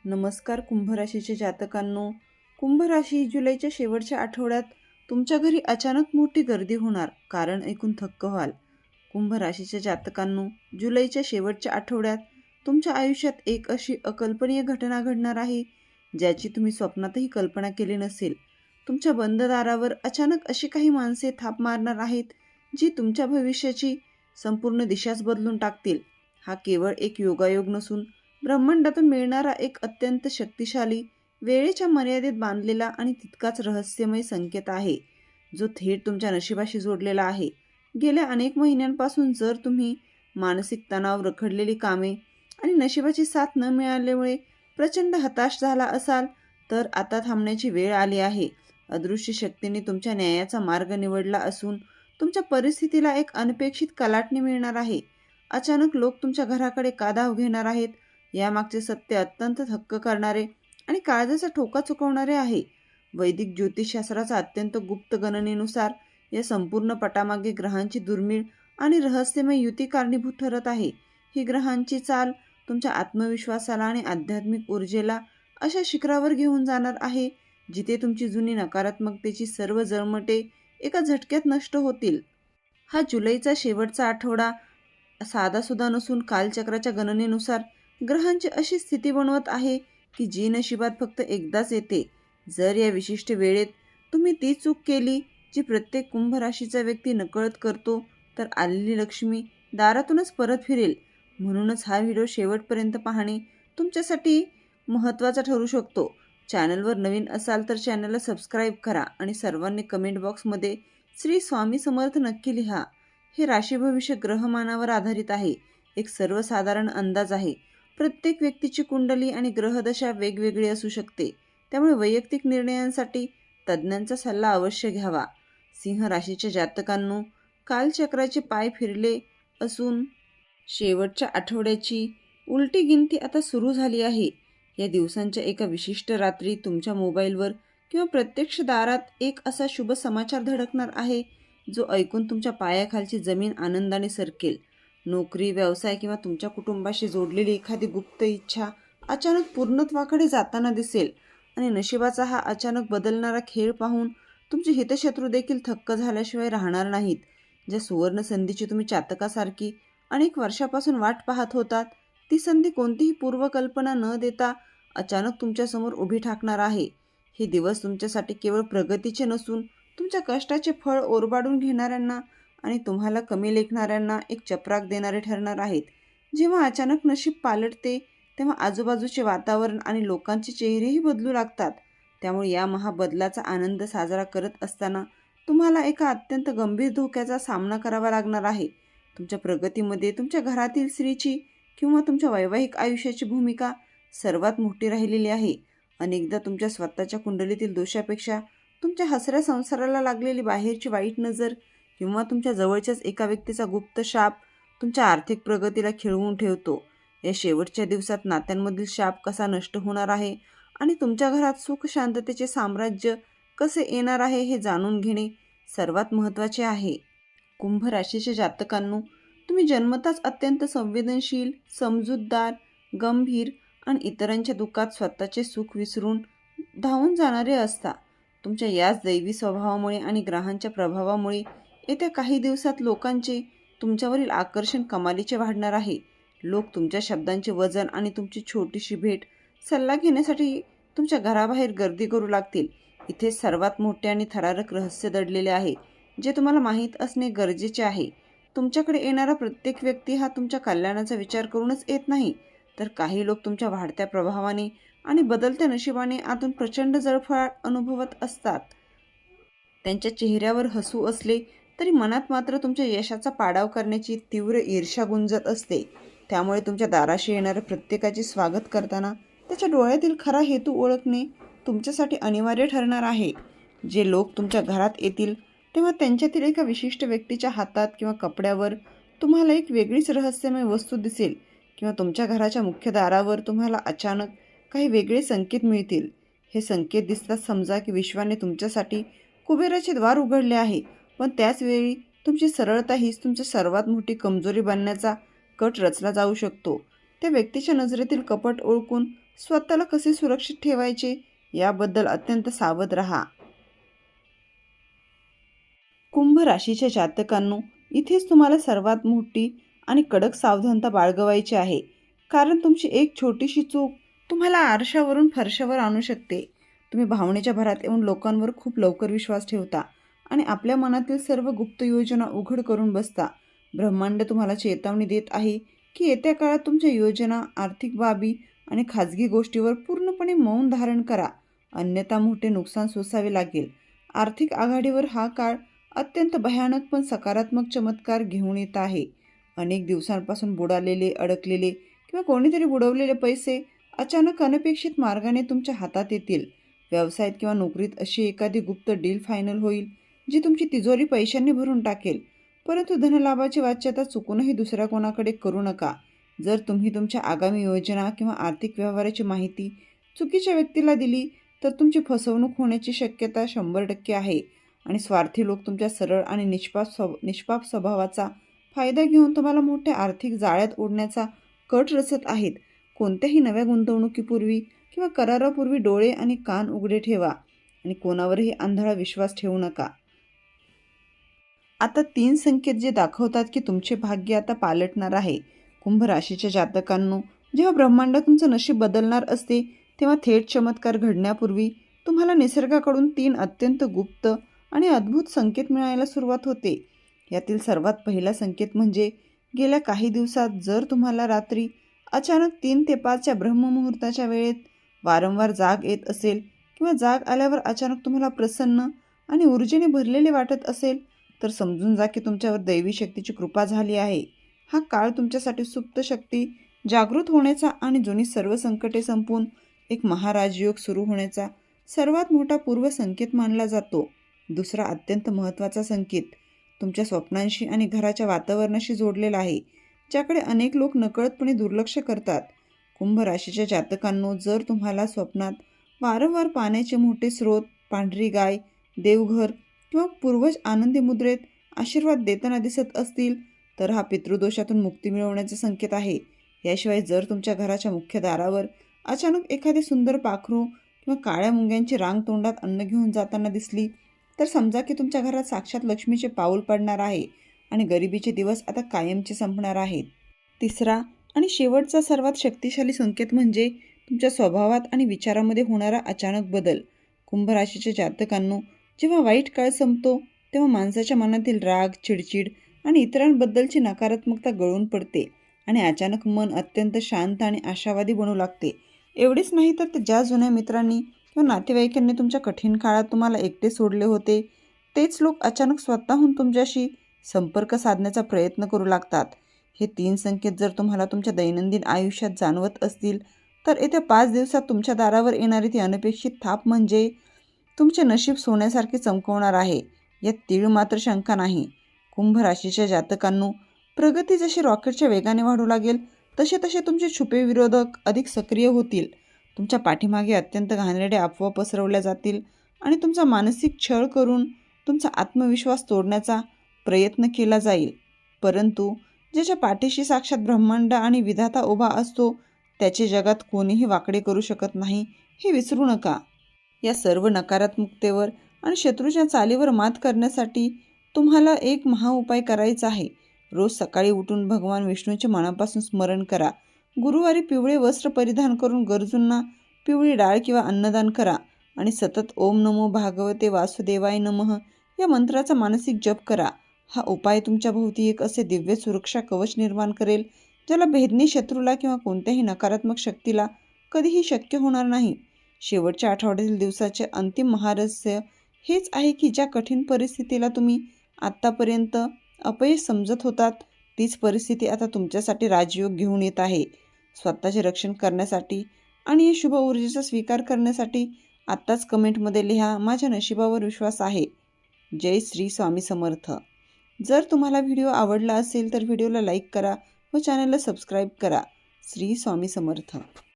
नमस्कार कुंभ राशीच्या जातकांनो. कुंभ राशी जुलैच्या शेवटच्या आठवड्यात तुमच्या घरी अचानक मोठी गर्दी होणार, कारण ऐकून थक्क व्हाल. कुंभ राशीच्या जातकांनो, जुलैच्या शेवटच्या आठवड्यात तुमच्या आयुष्यात एक अशी अकल्पनीय घटना घडणार आहे, ज्याची तुम्ही स्वप्नातही कल्पना केली नसेल. तुमच्या बंद दारावर अचानक अशी काही माणसे थाप मारणार आहेत, जी तुमच्या भविष्याची संपूर्ण दिशाच बदलून टाकतील. हा केवळ एक योगायोग नसून ब्रह्मांडातून मिळणारा एक अत्यंत शक्तिशाली, वेळेच्या मर्यादेत बांधलेला आणि तितकाच रहस्यमय संकेत आहे, जो थेट तुमच्या नशिबाशी जोडलेला आहे. गेल्या अनेक महिन्यांपासून जर तुम्ही मानसिक तणाव, रखडलेली कामे आणि नशिबाची साथ न मिळाल्यामुळे प्रचंड हताश झाला असाल, तर आता थांबण्याची वेळ आली आहे. अदृश्य शक्तीने तुमच्या न्यायाचा मार्ग निवडला असून तुमच्या परिस्थितीला एक अनपेक्षित कलाटणी मिळणार आहे. अचानक लोक तुमच्या घराकडे का धाव घेणार आहेत, यामागचे सत्य अत्यंत थक्क करणारे आणि काळजाचा ठोका चुकवणारे आहे. वैदिक ज्योतिषशास्त्राचा अत्यंत गुप्त गणनेनुसार या संपूर्ण पटामागे ग्रहांची दुर्मिळ आणि रहस्यमय युती कारणीभूत ठरत आहे. ही ग्रहांची चाल तुमच्या आत्मविश्वासाला आणि आध्यात्मिक ऊर्जेला अशा शिखरावर घेऊन जाणार आहे, जिथे तुमची जुनी नकारात्मकतेची सर्व जळमटे एका झटक्यात नष्ट होतील. हा जुलैचा शेवटचा आठवडा साधासुद्धा नसून कालचक्राच्या गणनेनुसार ग्रहांची अशी स्थिती बनवत आहे की जी नशिबात फक्त एकदाच येते. जर या विशिष्ट वेळेत तुम्ही ती चूक केली जी प्रत्येक कुंभ राशीचा व्यक्ती नकळत करतो, तर आलेली लक्ष्मी दारातूनच परत फिरेल. म्हणूनच हा व्हिडिओ शेवटपर्यंत पाहणे तुमच्यासाठी महत्त्वाचा ठरू शकतो. चॅनलवर नवीन असाल तर चॅनलला सबस्क्राईब करा आणि सर्वांनी कमेंट बॉक्समध्ये श्री स्वामी समर्थ नक्की लिहा. हे राशी भविष्य ग्रहमानावर आधारित आहे, एक सर्वसाधारण अंदाज आहे. प्रत्येक व्यक्तीची कुंडली आणि ग्रहदशा वेगवेगळी असू शकते, त्यामुळे वैयक्तिक निर्णयांसाठी तज्ज्ञांचा सल्ला अवश्य घ्यावा. सिंह राशीच्या जातकांनो, कालचक्राचे पाय फिरले असून शेवटच्या आठवड्याची उलटी गिनती आता सुरू झाली आहे. या दिवसांच्या एका विशिष्ट रात्री तुमच्या मोबाईलवर किंवा प्रत्यक्ष दारात एक असा शुभ समाचार धडकणार आहे, जो ऐकून तुमच्या पायाखालची जमीन आनंदाने सरकेल. नोकरी, व्यवसाय किंवा तुमच्या कुटुंबाशी जोडलेली एखादी गुप्त इच्छा अचानक पूर्णत्वाकडे जाताना दिसेल आणि नशिबाचा हा अचानक बदलणारा खेळ पाहून तुमचे हितशत्रू देखील थक्क झाल्याशिवाय राहणार नाहीत. ज्या सुवर्ण संधीची तुम्ही चातकासारखी अनेक वर्षापासून वाट पाहत होतात, ती संधी कोणतीही पूर्वकल्पना न देता अचानक तुमच्यासमोर उभी ठाकणार आहे. हे दिवस तुमच्यासाठी केवळ प्रगतीचे नसून तुमच्या कष्टाचे फळ ओरबाडून घेणाऱ्यांना आणि तुम्हाला कमी लेखणाऱ्यांना एक चपराक देणारे ठरणार आहेत. जेव्हा अचानक नशीब पालटते, तेव्हा आजूबाजूचे वातावरण आणि लोकांचे चेहरेही बदलू लागतात. त्यामुळे या महाबदलाचा आनंद साजरा करत असताना तुम्हाला एका अत्यंत गंभीर धोक्याचा सामना करावा लागणार आहे. तुमच्या प्रगतीमध्ये तुमच्या घरातील स्त्रीची किंवा तुमच्या वैवाहिक आयुष्याची भूमिका सर्वात मोठी राहिलेली आहे. अनेकदा तुमच्या स्वतःच्या कुंडलीतील दोषापेक्षा तुमच्या हसऱ्या संसाराला लागलेली बाहेरची वाईट नजर किंवा तुमच्या जवळच्याच एका व्यक्तीचा गुप्त शाप तुमच्या आर्थिक प्रगतीला खिळवून ठेवतो. या शेवटच्या दिवसात नात्यांमधील शाप कसा नष्ट होणार आहे आणि तुमच्या घरात सुख शांततेचे साम्राज्य कसे येणार आहे, हे जाणून घेणे सर्वात महत्त्वाचे आहे. कुंभ राशीच्या जातकांनो, तुम्ही जन्मताच अत्यंत संवेदनशील, समजूतदार, गंभीर आणि इतरांच्या दुःखात स्वतःचे सुख विसरून धावून जाणारे असता. तुमच्या याच दैवी स्वभावामुळे आणि ग्रहांच्या प्रभावामुळे येत्या काही दिवसात लोकांचे तुमच्यावरील आकर्षण कमालीचे वाढणार आहे. लोक तुमच्या शब्दांचे वजन आणि तुमची छोटीशी भेट सल्ला घेण्यासाठी तुमच्या घराबाहेर गर्दी करू लागतील. इथे सर्वात मोठे आणि थरारक रहस्य दडलेले आहे, जे तुम्हाला माहीत असणे गरजेचे आहे. तुमच्याकडे येणारा प्रत्येक व्यक्ती हा तुमच्या कल्याणाचा विचार करूनच येत नाही, तर काही लोक तुमच्या वाढत्या प्रभावाने आणि बदलत्या नशिबाने आतून प्रचंड जळफळाट अनुभवत असतात. त्यांच्या चेहऱ्यावर हसू असले तरी मनात मात्र तुमच्या यशाचा पाडाव करण्याची तीव्र ईर्ष्या गुंजत असते. त्यामुळे तुमच्या दाराशी येणाऱ्या प्रत्येकाचे स्वागत करताना त्याच्या डोळ्यातील खरा हेतू ओळखणे तुमच्यासाठी अनिवार्य ठरणार आहे. जे लोक तुमच्या घरात येतील तेव्हा त्यांच्यातील एका विशिष्ट व्यक्तीच्या हातात किंवा कपड्यावर तुम्हाला एक वेगळीच रहस्यमय वस्तू दिसेल, किंवा तुमच्या घराच्या मुख्य दारावर तुम्हाला अचानक काही वेगळे संकेत मिळतील. हे संकेत दिसतात समजा की विश्वाने तुमच्यासाठी कुबेराचे द्वार उघडले आहे, पण त्याचवेळी तुमची सरळता हीच तुमची सर्वात मोठी कमजोरी बनण्याचा कट रचला जाऊ शकतो. त्या व्यक्तीच्या नजरेतील कपट ओळखून स्वतःला कसे सुरक्षित ठेवायचे याबद्दल अत्यंत सावध राहा. कुंभ राशीच्या जातकांनो, इथेच तुम्हाला सर्वात मोठी आणि कडक सावधानता बाळगायची आहे. कारण तुमची एक छोटीशी चूक तुम्हाला आरशावरून फरशावर आणू शकते. तुम्ही भावनेच्या भरात येऊन लोकांवर खूप लवकर विश्वास ठेवता आणि आपल्या मनातील सर्व गुप्त योजना उघड करून बसता. ब्रह्मांड तुम्हाला चेतावणी देत आहे की येत्या काळात तुमच्या योजना, आर्थिक बाबी आणि खाजगी गोष्टीवर पूर्णपणे मौन धारण करा, अन्यथा मोठे नुकसान सोसावे लागेल. आर्थिक आघाडीवर हा काळ अत्यंत भयानक पण सकारात्मक चमत्कार घेऊन येत आहे. अनेक दिवसांपासून बुडालेले, अडकलेले किंवा कोणीतरी बुडवलेले पैसे अचानक अनपेक्षित मार्गाने तुमच्या हातात येतील. व्यवसायात किंवा नोकरीत अशी एखादी गुप्त डील फायनल होईल जी तुमची तिजोरी पैशांनी भरून टाकेल. परंतु धनलाभाची वाच्यता चुकूनही दुसऱ्या कोणाकडे करू नका. जर तुम्ही तुमच्या आगामी योजना किंवा आर्थिक व्यवहाराची माहिती चुकीच्या व्यक्तीला दिली तर तुमची फसवणूक होण्याची शक्यता 100% आहे आणि स्वार्थी लोक तुमच्या सरळ आणि निष्पाप स्वभावाचा फायदा घेऊन तुम्हाला मोठ्या आर्थिक जाळ्यात ओढण्याचा कट रचत आहेत. कोणत्याही नव्या गुंतवणुकीपूर्वी किंवा करारापूर्वी डोळे आणि कान उघडे ठेवा आणि कोणावरही आंधळा विश्वास ठेवू नका. आता 3 संकेत जे दाखवतात की तुमचे भाग्य आता पालटणार आहे. कुंभ राशीच्या जातकांनो, जेव्हा ब्रह्मांड तुमचं नशीब बदलणार असते तेव्हा थेट चमत्कार घडण्यापूर्वी तुम्हाला निसर्गाकडून 3 अत्यंत गुप्त आणि अद्भुत संकेत मिळायला सुरुवात होते. यातील सर्वात पहिला संकेत म्हणजे गेल्या काही दिवसात जर तुम्हाला रात्री अचानक 3 ते 5च्या ब्रह्ममुहूर्ताच्या वेळेत वारंवार जाग येत असेल किंवा जाग आल्यावर अचानक तुम्हाला प्रसन्न आणि ऊर्जेने भरलेले वाटत असेल तर समजून जा की तुमच्यावर दैवी शक्तीची कृपा झाली आहे. हा काळ तुमच्यासाठी सुप्त शक्ती जागृत होण्याचा आणि जुनी सर्व संकटे संपून एक महाराजयोग सुरू होण्याचा सर्वात मोठा पूर्व संकेत मानला जातो. दुसरा अत्यंत महत्त्वाचा संकेत तुमच्या स्वप्नांशी आणि घराच्या वातावरणाशी जोडलेला आहे, ज्याकडे अनेक लोक नकळतपणे दुर्लक्ष करतात. कुंभ राशीच्या जातकांनो, जर तुम्हाला स्वप्नात वारंवार पाण्याचे मोठे स्रोत, पांढरी गाय, देवघर किंवा पूर्वज आनंदी मुद्रेत आशीर्वाद देताना दिसत असतील तर हा पितृदोषातून मुक्ती मिळवण्याचा संकेत आहे. याशिवाय जर तुमच्या घराच्या मुख्य दारावर अचानक एखादी सुंदर पाखरू किंवा काळ्या मुंग्यांची रांग तोंडात अन्न घेऊन जाताना दिसली तर समजा की तुमच्या घरात साक्षात लक्ष्मीचे पाऊल पडणार आहे आणि गरिबीचे दिवस आता कायमचे संपणार आहेत. तिसरा आणि शेवटचा सर्वात शक्तिशाली संकेत म्हणजे तुमच्या स्वभावात आणि विचारामध्ये होणारा अचानक बदल. कुंभ राशीच्या जातकांनो, जेव्हा वाईट काळ संपतो तेव्हा माणसाच्या मनातील राग, चिडचिड आणि इतरांबद्दलची नकारात्मकता गळून पडते आणि अचानक मन अत्यंत शांत आणि आशावादी बनू लागते. एवढेच नाही तर ज्या जुन्या मित्रांनी किंवा नातेवाईकांनी तुमच्या कठीण काळात तुम्हाला एकटे सोडले होते तेच लोक अचानक स्वतःहून तुमच्याशी संपर्क साधण्याचा प्रयत्न करू लागतात. हे 3 संकेत जर तुम्हाला तुमच्या दैनंदिन आयुष्यात जाणवत असतील तर येत्या 5 दिवसात तुमच्या दारावर येणारी ती अनपेक्षित थाप म्हणजे तुमचे नशीब सोन्यासारखे चमकवणार आहे. यात तीळ मात्र शंका नाही. कुंभ राशीच्या जातकांनो, प्रगती जशी रॉकेटच्या वेगाने वाढू लागेल तसे तसे तुमचे छुपे विरोधक अधिक सक्रिय होतील. तुमच्या पाठीमागे अत्यंत घाणेरड्या अफवा पसरवल्या जातील आणि तुमचा मानसिक छळ करून तुमचा आत्मविश्वास तोडण्याचा प्रयत्न केला जाईल. परंतु ज्याच्या पाठीशी साक्षात ब्रह्मांड आणि विधाता उभा असतो त्याचे जगात कोणीही वाकडे करू शकत नाही, हे विसरू नका. या सर्व नकारात्मकतेवर आणि शत्रूच्या चालीवर मात करण्यासाठी तुम्हाला एक महाउपाय करायचा आहे. रोज सकाळी उठून भगवान विष्णूचे मनापासून स्मरण करा. गुरुवारी पिवळे वस्त्र परिधान करून गरजूंना पिवळी डाळ किंवा अन्नदान करा आणि सतत ओम नमो भागवते वासुदेवाय नमः या मंत्राचा मानसिक जप करा. हा उपाय तुमच्या भोवती एक असे दिव्य सुरक्षा कवच निर्माण करेल ज्याला भेदणे शत्रूला किंवा कोणत्याही नकारात्मक शक्तीला कधीही शक्य होणार नाही. शेवटच्या आठवड्यातील दिवसाचे अंतिम महारहस्य हेच आहे की ज्या कठीण परिस्थितीला तुम्ही आत्तापर्यंत अपयश समजत होतात तीच परिस्थिती आता तुमच्यासाठी राजयोग घेऊन येत आहे. स्वतःचे रक्षण करण्यासाठी आणि या शुभ ऊर्जेचा स्वीकार करण्यासाठी आत्ताच कमेंटमध्ये लिहा, माझ्या नशिबावर विश्वास आहे. जय श्री स्वामी समर्थ. जर तुम्हाला व्हिडिओ आवडला असेल तर व्हिडिओला लाईक करा व चॅनलला सबस्क्राईब करा. श्री स्वामी समर्थ.